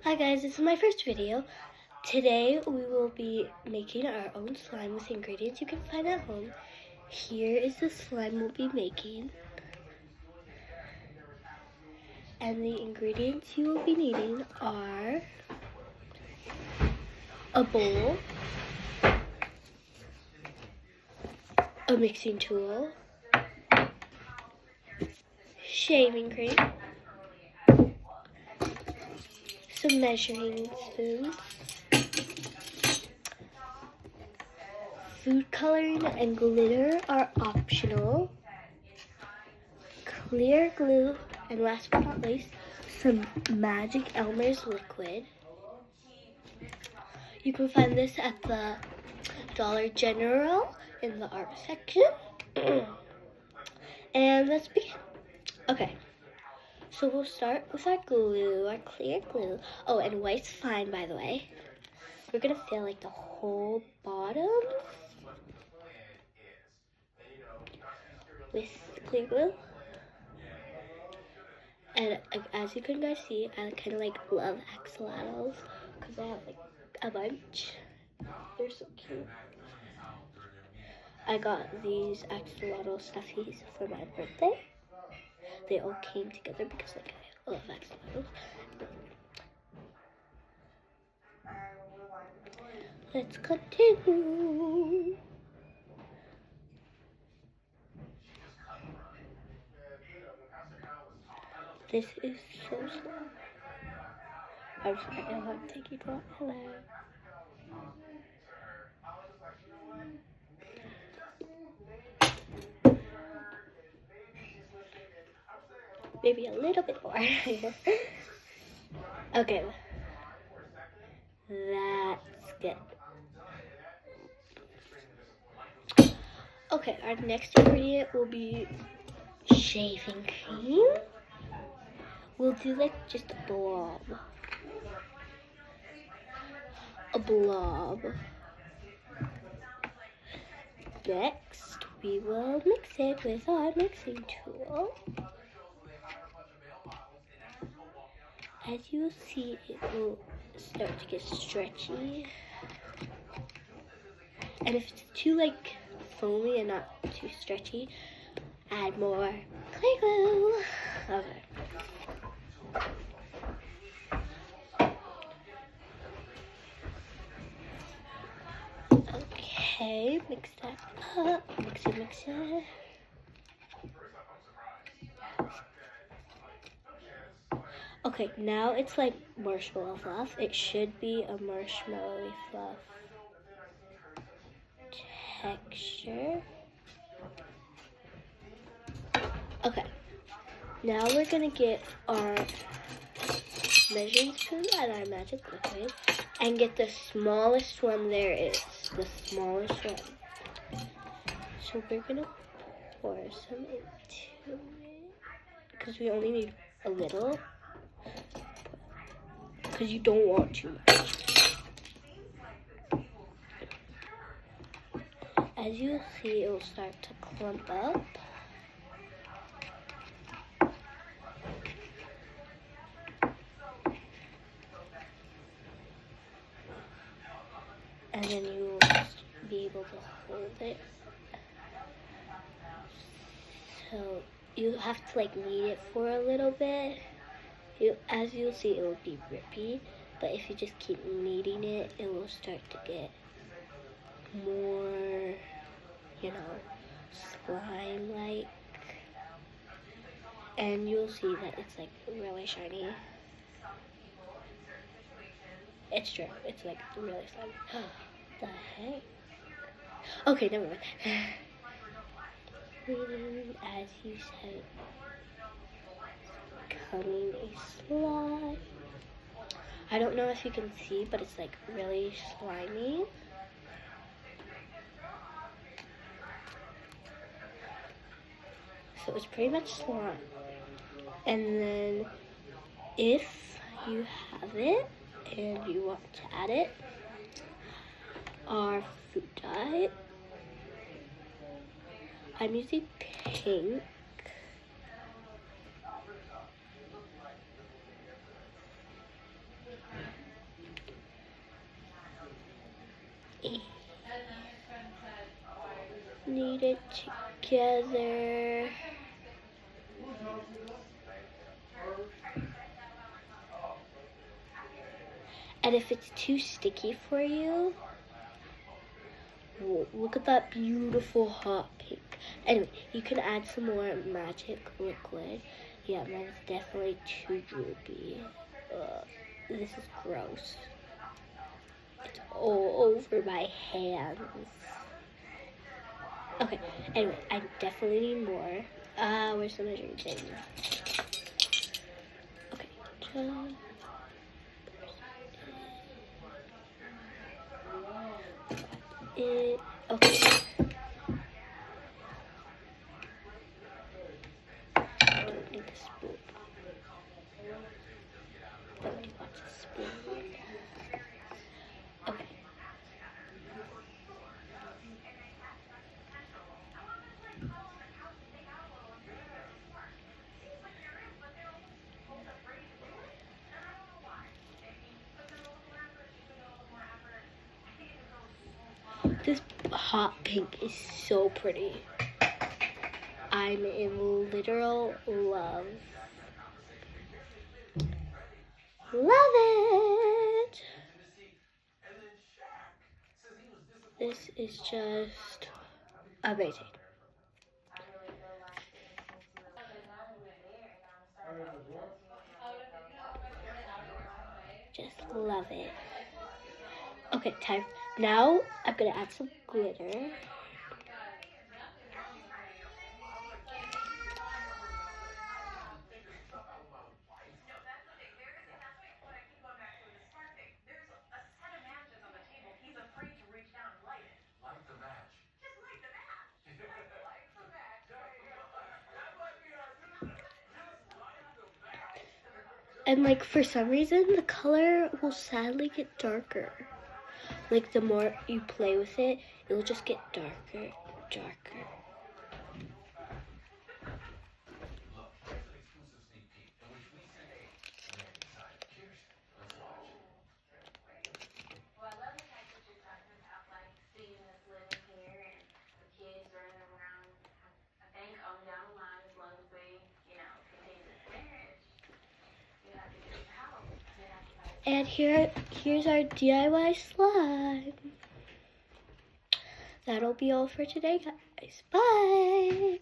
Hi guys, this is my first video. Today we will be making our own slime with ingredients you can find at home. Here is the slime we'll be making. And the ingredients you will be needing are a bowl, a mixing tool, shaving cream, some measuring spoons, food coloring and glitter are optional, clear glue, and last but not least, some Magic Elmer's liquid. You can find this at the Dollar General in the art section. And let's begin. Okay, so we'll start with our glue, our clear glue. Oh, and white's fine, by the way. We're gonna fill like the whole bottom with clear glue. And as you can guys see, I kind of like love axolotls because I have like a bunch. They're so cute. I got these axolotl stuffies for my birthday. They all came together because like I love axolotls. Let's continue. This is so slow. I'm sorry, I want to take you to hello. Maybe a little bit more. Okay. That's good. Okay, our next ingredient will be shaving cream. We'll do like just a blob. A blob. Next, we will mix it with our mixing tool. As you will see, it will start to get stretchy. And if it's too like foamy and not too stretchy, add more clear glue. Okay. Okay, mix that up. Mix it, mix it. Okay, now it's like marshmallow fluff. It should be a marshmallow fluff texture. Okay, now we're gonna get our measuring spoon and our magic liquid and get the smallest one there is. The smallest one. So we're gonna pour some into it because we only need a little. Because you don't want too much. As you'll see, it will start to clump up. And then you will just be able to hold it. So you have to like knead it for a little bit. As you'll see, it will be drippy, but if you just keep kneading it, it will start to get more, slime-like. And you'll see that it's like really shiny. It's true. It's like really slimy. The heck? Okay, never mind. As you said, becoming a slime. I don't know if you can see, but it's like really slimy. So it's pretty much slime. And then if you have it and you want to add it, our food dye. I'm using pink. Knead it together. And if it's too sticky for you, whoa, look at that beautiful hot pink. Anyway, you can add some more magic liquid. Yeah, mine's definitely too droopy. This is gross. It's all over my hands. Okay, anyway, I definitely need more. Where's the measuring thing? Okay, okay. Don't need the spoon. Nobody wants a spoon. Okay. This hot pink is so pretty. I'm in literal love. Love it! This is just amazing. Just love it. Okay, time. Now I'm gonna add some glitter. And like for some reason the color will sadly get darker. Like the more you play with it, it will just get darker, darker. And here's our DIY slime. That'll be all for today, guys. Bye!